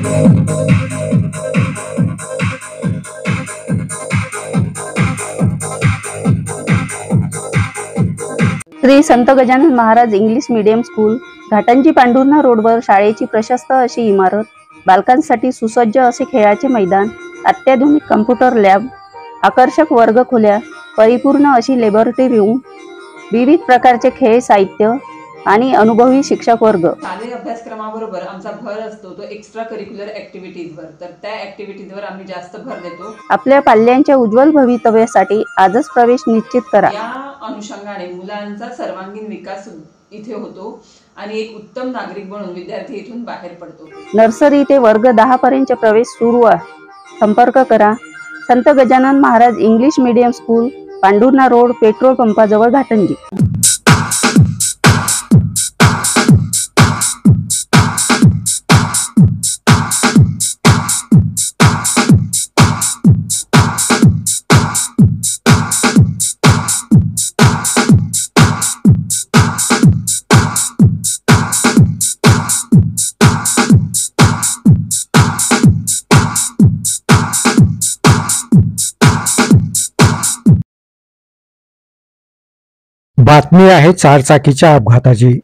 श्री संत Gajanan Maharaj English medium school, Ghatanji Pandhurna रोडवर शाळेची प्रशस्त अशी इमारत, बालकांसाठी सुसज्ज असे खेळाचे मैदान, अत्याधुनिक कम्प्युटर लॅब, आकर्षक वर्गखोल्या, परिपूर्ण अशी लॅबोरेटरी रूम, विविध प्रकारचे खेळ साहित्य आणि अनुभवी शिक्षक वर्ग। शालेय अभ्यासक्रमाबरोबर आमचा भर असतो तो एक्स्ट्रा करिक्युलर ॲक्टिव्हिटीजवर, तर त्या ॲक्टिव्हिटीजवर आम्ही जास्त भर देतो। आपल्या पाल्यांच्या उज्ज्वल भवितव्यासाठी आजच प्रवेश निश्चित करा। या अनुषंगाने मुलांचा सर्वांगीण विकास इथे होतो आणि एक उत्तम नागरिक बनून विद्यार्थी इथून बाहेर पडतो। नर्सरी ते वर्ग 10 पर्यंतचे प्रवेश सुरू आहे। संपर्क करा Sant Gajanan Maharaj English medium school, Pandhurna road, petrol पंपाजवळ, घाटंजी। बातमी आहे चारचाकीच्या अपघाताची।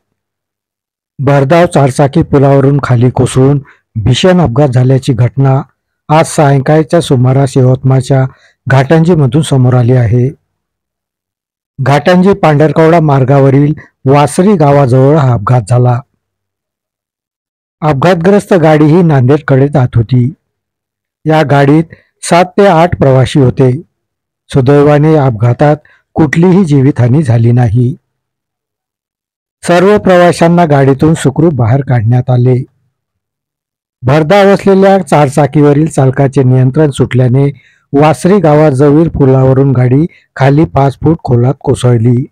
भरधाव चारचाकी पुलावरून खाली कोसळून भीषण अपघात झाल्याची घटना आज सायंकाळच्या सुमारास यवतमाळच्या घाटंजीमधून समोर आली आहे। घाटंजी पांढरकवडा मार्गावरील वासरी गावाजवळ हा अपघात झाला। अपघातग्रस्त गाडी ही नांदेडकडे जात होती। या गाडीत 7 ते 8 प्रवासी होते। सुदैवाने या अपघातात कुठलीही जीवितहानी झाली नाही। सर्व प्रवाशांना गाडीतून सुखरूप बाहेर काढण्यात आले। भरधाव असलेल्या चारचाकीवरील चालकाचे नियंत्रण सुटल्याने वासरी गावाजवळील पुलावरून गाडी खाली 5 फूट खोलात कोसळली।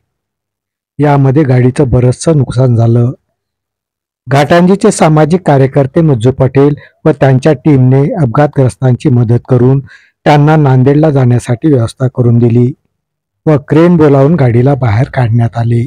यामध्ये गाडीचं बरचसं नुकसान झालं। घाटंजीचे सामाजिक कार्यकर्ते मज्जू पटेल व त्यांच्या टीमने अपघातग्रस्तांची मदत करून त्यांना नांदेडला जाण्यासाठी व्यवस्था करून दिली व क्रेन बोलावून गाडीला बाहेर काढण्यात आले।